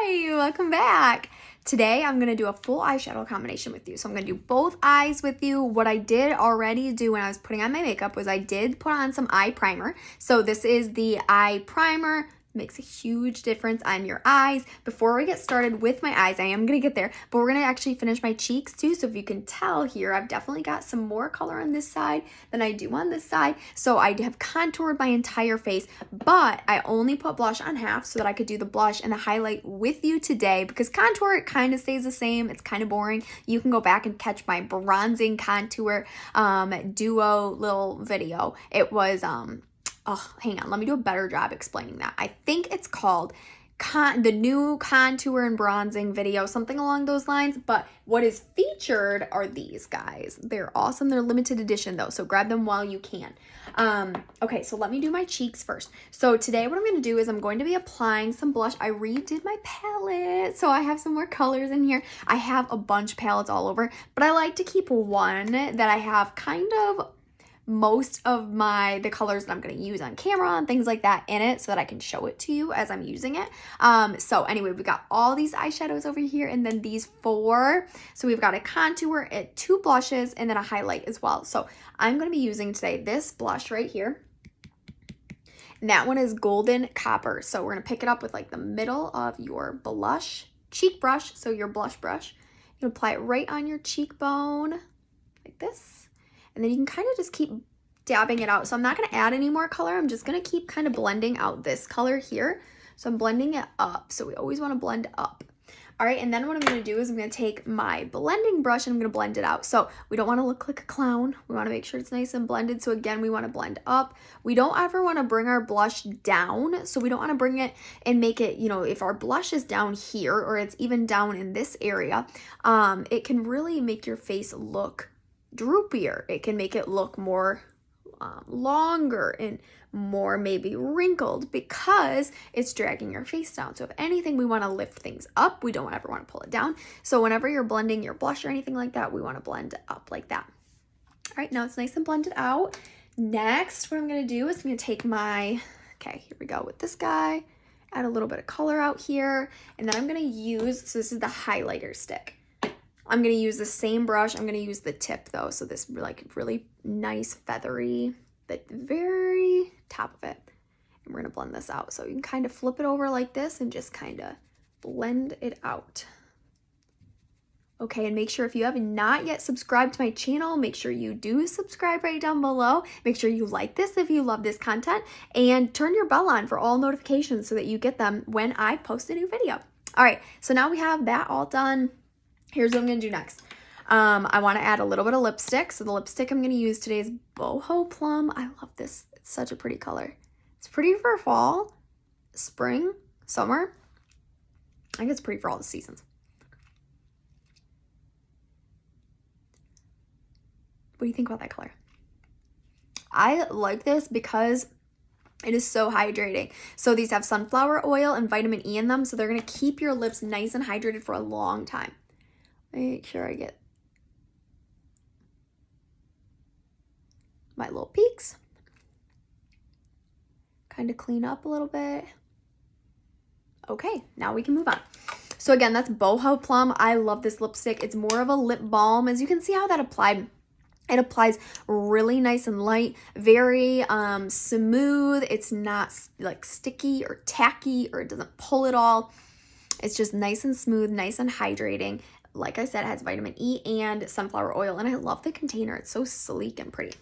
Hi, welcome back. Today I'm going to do a full eyeshadow combination with you. So I'm going to do both eyes with you. What I did already do when I was putting on my makeup was I did put on some eye primer. So this is the eye primer. Makes a huge difference on your eyes. Before we get started with my eyes, I am going to get there, but we're going to actually finish my cheeks too. So if you can tell here, I've definitely got some more color on this side than I do on this side. So I have contoured my entire face, but I only put blush on half so that I could do the blush and the highlight with you today, because contour, it kind of stays the same. It's kind of boring. You can go back and catch my bronzing contour duo little video. It was oh, hang on, let me do a better job explaining that. I think it's called the new contour and bronzing video, something along those lines. But what is featured are these guys. They're awesome. They're limited edition though, so grab them while you can. Okay, so let me do my cheeks first. So today what I'm going to do is I'm going to be applying some blush. I redid my palette, so I have some more colors in here. I have a bunch of palettes all over, but I like to keep one that I have kind of most of the colors that I'm going to use on camera and things like that in it, so that I can show it to you as I'm using it. So anyway, we got all these eyeshadows over here, and then these four. So we've got a contour, two blushes, and then a highlight as well. So I'm going to be using today this blush right here. And that one is Golden Copper. So we're going to pick it up with like the middle of your blush cheek brush. So your blush brush. You apply it right on your cheekbone like this. And then you can kind of just keep dabbing it out. So I'm not going to add any more color. I'm just going to keep kind of blending out this color here. So I'm blending it up. So we always want to blend up. All right, and then what I'm going to do is I'm going to take my blending brush and I'm going to blend it out. So we don't want to look like a clown. We want to make sure it's nice and blended. So again, we want to blend up. We don't ever want to bring our blush down. So we don't want to bring it and make it, you know, if our blush is down here or it's even down in this area, it can really make your face look droopier. It can make it look more longer and more maybe wrinkled because it's dragging your face down. So if anything, we want to lift things up. We don't ever want to pull it down. So whenever you're blending your blush or anything like that, we want to blend it up like that. All right, now it's nice and blended out. Next, what I'm going to do is I'm going to take my, okay, here we go with this guy, add a little bit of color out here, and then I'm going to use, so this is the highlighter stick. I'm going to use the same brush. I'm going to use the tip though. So this like really nice feathery, but the very top of it. And we're going to blend this out. So you can kind of flip it over like this and just kind of blend it out. Okay, and make sure if you have not yet subscribed to my channel, make sure you do subscribe right down below. Make sure you like this if you love this content, and turn your bell on for all notifications so that you get them when I post a new video. All right, so now we have that all done. Here's what I'm going to do next. I want to add a little bit of lipstick. So the lipstick I'm going to use today is Boho Plum. I love this. It's such a pretty color. It's pretty for fall, spring, summer. I think it's pretty for all the seasons. What do you think about that color? I like this because it is so hydrating. So these have sunflower oil and vitamin E in them. So they're going to keep your lips nice and hydrated for a long time. Make sure I get my little peaks. Kind of clean up a little bit. Okay, now we can move on. So again, that's Boho Plum. I love this lipstick. It's more of a lip balm. As you can see how that applied. It applies really nice and light, very smooth. It's not like sticky or tacky, or it doesn't pull at all. It's just nice and smooth, nice and hydrating. Like I said, it has vitamin E and sunflower oil, and I love the container. It's so sleek and pretty.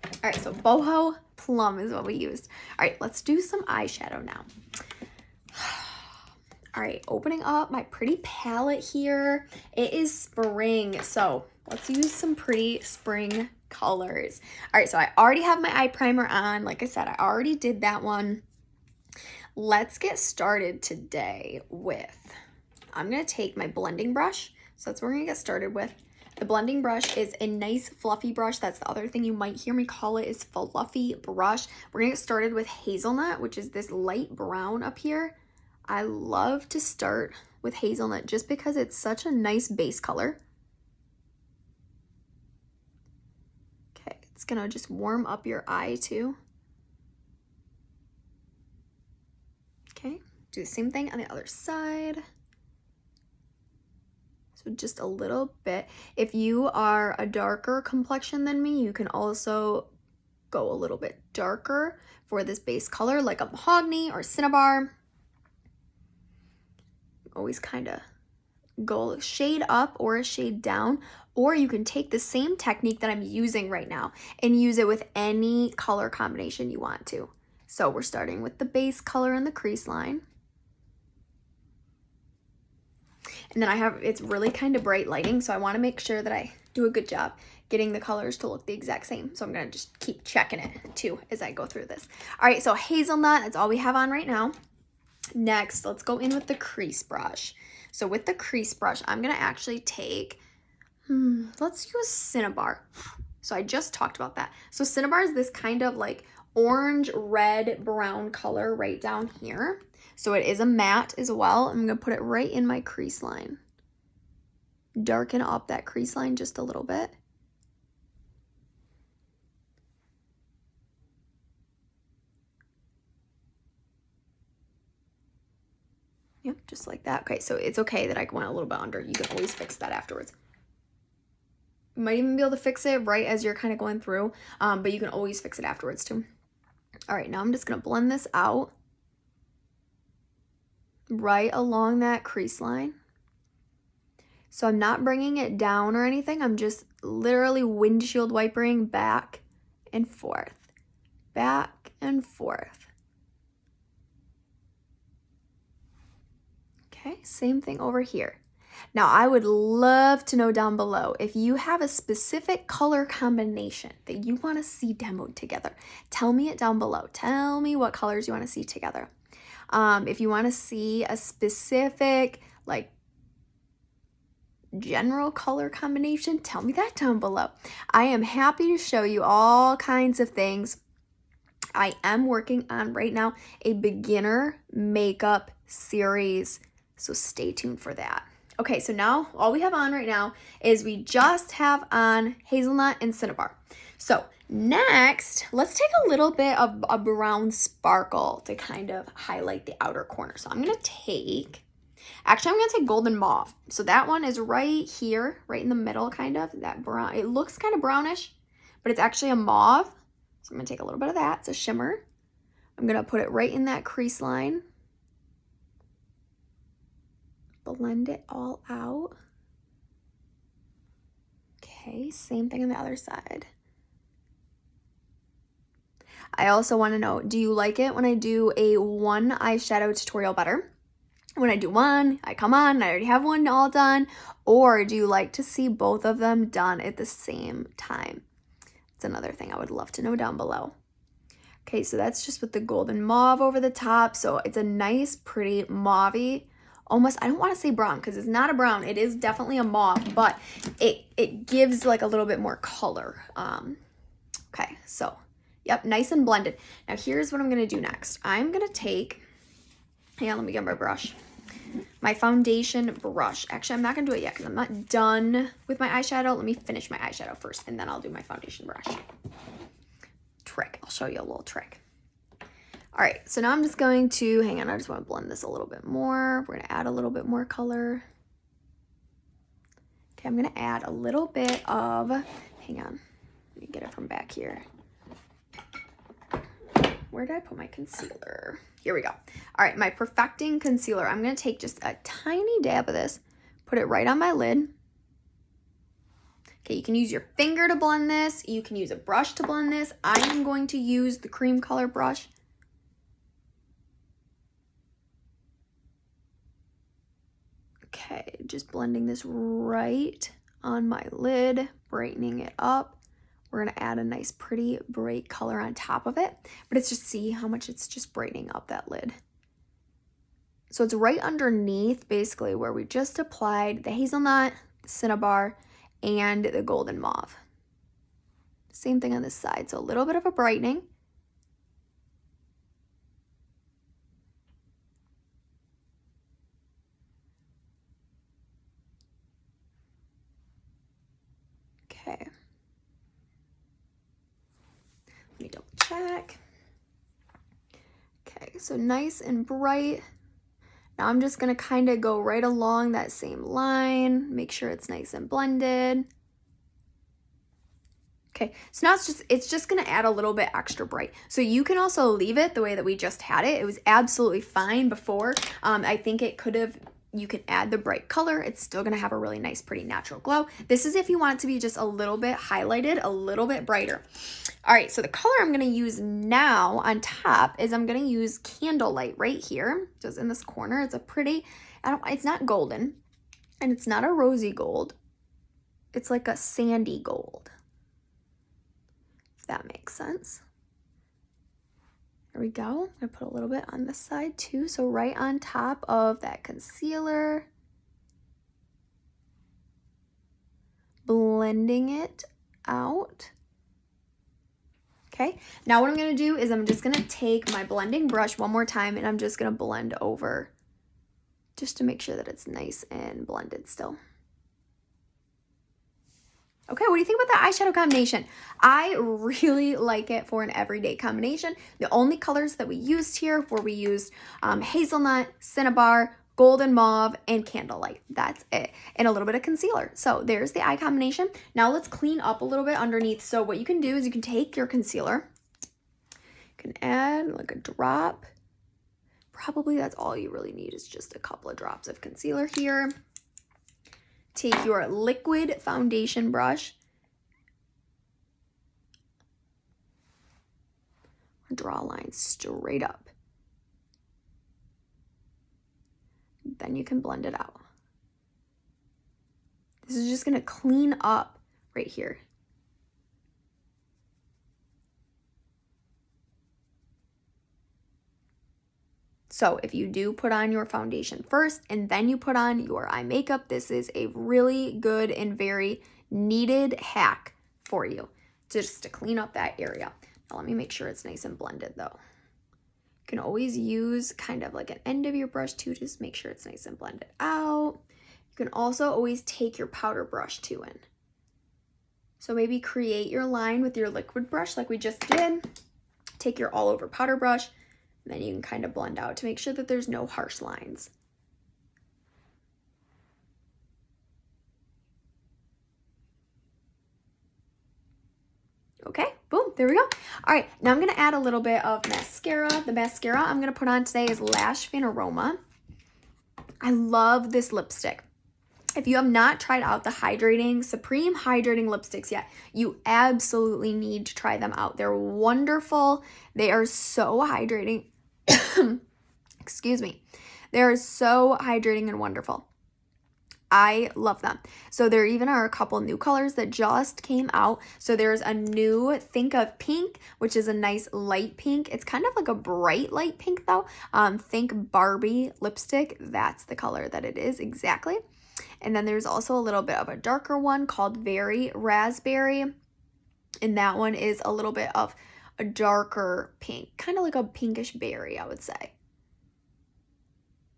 All right, so Boho Plum is what we used. All right, let's do some eyeshadow now. All right, opening up my pretty palette here. It is spring, so let's use some pretty spring colors. All right, so I already have my eye primer on. Like I said, I already did that one. Let's get started today with, I'm going to take my blending brush. So that's what we're going to get started with. The blending brush is a nice fluffy brush. That's the other thing you might hear me call it, is fluffy brush. We're going to get started with Hazelnut, which is this light brown up here. I love to start with Hazelnut just because it's such a nice base color. Okay, it's going to just warm up your eye too. Okay, do the same thing on the other side. So just a little bit. If you are a darker complexion than me, you can also go a little bit darker for this base color, like a mahogany or cinnabar. Always kind of go a shade up or a shade down, or you can take the same technique that I'm using right now and use it with any color combination you want to. So we're starting with the base color in the crease line. And then it's really kind of bright lighting, so I want to make sure that I do a good job getting the colors to look the exact same. So I'm going to just keep checking it too as I go through this. All right, so hazelnut, that's all we have on right now. Next, let's go in with the crease brush. So with the crease brush, I'm going to actually take, let's use Cinnabar. So I just talked about that. So Cinnabar is this kind of like orange, red, brown color right down here. So it is a matte as well. I'm going to put it right in my crease line. Darken up that crease line just a little bit. Yep, just like that. Okay, so it's okay that I went a little bit under. You can always fix that afterwards. You might even be able to fix it right as you're kind of going through, but you can always fix it afterwards too. All right, now I'm just going to blend this out right along that crease line. So I'm not bringing it down or anything. I'm just literally windshield wipering back and forth, back and forth. Okay, same thing over here. Now, I would love to know down below if you have a specific color combination that you want to see demoed together. Tell me it down below. Tell me what colors you want to see together. If you want to see a specific, like, general color combination, tell me that down below. I am happy to show you all kinds of things. I am working on right now a beginner makeup series, so stay tuned for that. Okay, so now all we have on right now is we just have on hazelnut and cinnabar. So next, let's take a little bit of a brown sparkle to kind of highlight the outer corner. So I'm going to take, actually I'm going to take golden mauve. So that one is right here, right in the middle kind of, that brown. It looks kind of brownish, but it's actually a mauve. So I'm going to take a little bit of that. It's a shimmer. I'm going to put it right in that crease line. Blend it all out. Okay, same thing on the other side. I also want to know, do you like it when I do a one eyeshadow tutorial better? When I do one, I come on and I already have one all done, or do you like to see both of them done at the same time? It's another thing I would love to know down below. Okay, so that's just with the golden mauve over the top. So it's a nice, pretty mauve-y, almost, I don't want to say brown because it's not a brown. It is definitely a mauve, but it gives like a little bit more color. Okay, so yep, nice and blended. Now here's what I'm going to do next. I'm going to take, hang on, let me get my brush. My foundation brush. Actually, I'm not going to do it yet because I'm not done with my eyeshadow. Let me finish my eyeshadow first, and then I'll do my foundation brush. Trick. I'll show you a little trick. All right, so now I'm just going to, hang on, I just want to blend this a little bit more. We're going to add a little bit more color. Okay, I'm going to add a little bit of, hang on, let me get it from back here. Where did I put my concealer? Here we go. All right, my Perfecting Concealer. I'm going to take just a tiny dab of this, put it right on my lid. Okay, you can use your finger to blend this. You can use a brush to blend this. I am going to use the cream color brush. Okay, just blending this right on my lid, brightening it up. We're gonna add a nice pretty bright color on top of it, but it's just, see how much it's just brightening up that lid. So it's right underneath basically where we just applied the hazelnut, cinnabar, and the golden mauve. Same thing on this side, so a little bit of a brightening. Okay. Let me double check. Okay, so nice and bright. Now I'm just gonna kind of go right along that same line, make sure it's nice and blended. Okay, so now it's just gonna add a little bit extra bright. So you can also leave it the way that we just had it. It was absolutely fine before. I think you can add the bright color. It's still gonna have a really nice, pretty natural glow. This is if you want it to be just a little bit highlighted, a little bit brighter. All right, so the color I'm gonna use now on top is I'm gonna use Candlelight right here, just in this corner. It's a pretty, it's not golden, and it's not a rosy gold. It's like a sandy gold, if that makes sense. There we go. I'm gonna put a little bit on this side too. So right on top of that concealer, blending it out. Okay, now what I'm gonna do is I'm just gonna take my blending brush one more time and I'm just gonna blend over just to make sure that it's nice and blended still. Okay, what do you think about that eyeshadow combination? I really like it for an everyday combination. The only colors that we used here were we used Hazelnut, Cinnabar, Golden Mauve, and Candlelight. That's it. And a little bit of concealer. So there's the eye combination. Now let's clean up a little bit underneath. So what you can do is you can take your concealer. You can add like a drop. Probably that's all you really need is just a couple of drops of concealer here. Take your liquid foundation brush. Draw a line straight up. Then you can blend it out. This is just going to clean up right here. So if you do put on your foundation first and then you put on your eye makeup, this is a really good and very needed hack for you just to clean up that area. Now let me make sure it's nice and blended though. You can always use kind of like an end of your brush to just make sure it's nice and blended out. You can also always take your powder brush too in. So maybe create your line with your liquid brush like we just did. Take your all over powder brush. And then you can kind of blend out to make sure that there's no harsh lines. Okay, boom, there we go. All right, now I'm gonna add a little bit of mascara. The mascara I'm gonna put on today is Lash Fanaroma. I love this lipstick. If you have not tried out the Supreme Hydrating lipsticks yet, you absolutely need to try them out. They're wonderful. They are so hydrating. Excuse me. They're so hydrating and wonderful. I love them. So there even are a couple new colors that just came out. So there's a new Think of Pink, which is a nice light pink. It's kind of like a bright light pink though. Think Barbie lipstick. That's the color that it is exactly. And then there's also a little bit of a darker one called Very Raspberry. And that one is a little bit of a darker pink, kind of like a pinkish berry, I would say.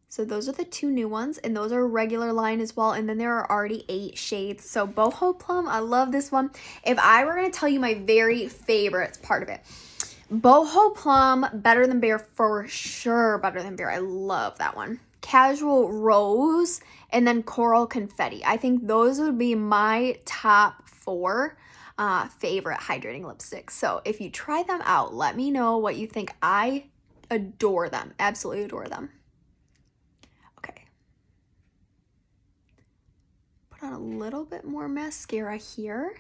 So those are the two new ones, and those are regular line as well. And then there are already 8 shades. So Boho Plum, I love this one. If I were going to tell you my very favorite part of it, Boho Plum, Better Than Bear, for sure. Better Than Bear, I love that one. Casual Rose, and then Coral Confetti. I think those would be my top 4 favorite hydrating lipsticks. So if you try them out, let me know what you think. I adore them. Absolutely adore them. Okay. Put on a little bit more mascara here.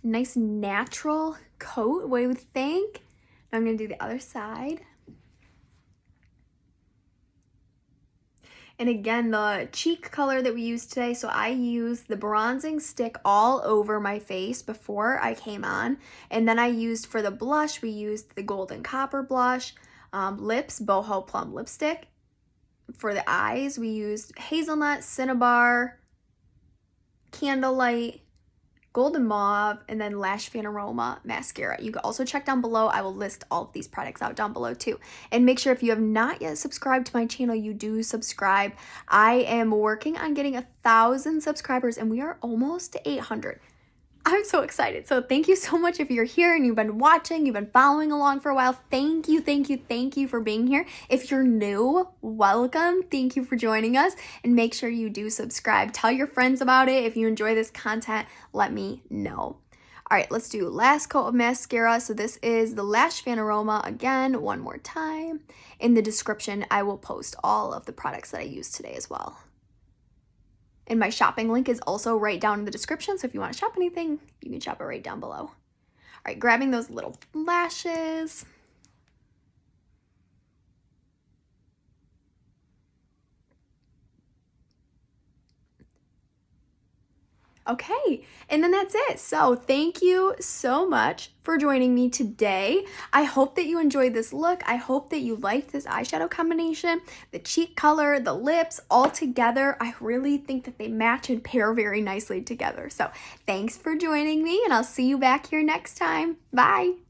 Nice natural coat. What do you think? Now I'm going to do the other side. And again, the cheek color that we used today, so I used the bronzing stick all over my face before I came on. And then I used, for the blush, we used the Golden Copper blush. Lips, Boho Plum lipstick. For the eyes, we used Hazelnut, Cinnabar, Candlelight, Golden Mauve, and then Lash Fanaroma mascara. You can also check down below. I will list all of these products out down below too. And make sure if you have not yet subscribed to my channel, you do subscribe. I am working on getting 1,000 subscribers and we are almost to 800. I'm so excited. So thank you so much if you're here and you've been watching, you've been following along for a while. Thank you, thank you, thank you for being here. If you're new, welcome. Thank you for joining us, and make sure you do subscribe. Tell your friends about it. If you enjoy this content, let me know. All right, let's do last coat of mascara. So this is the Lash Fanaroma. Again, one more time. In the description, I will post all of the products that I used today as well. And my shopping link is also right down in the description, so if you want to shop anything, you can shop it right down below. All right, grabbing those little lashes. Okay, and then that's it. So thank you so much for joining me today. I hope that you enjoyed this look. I hope that you liked this eyeshadow combination, the cheek color, the lips, all together. I really think that they match and pair very nicely together. So thanks for joining me, and I'll see you back here next time. Bye.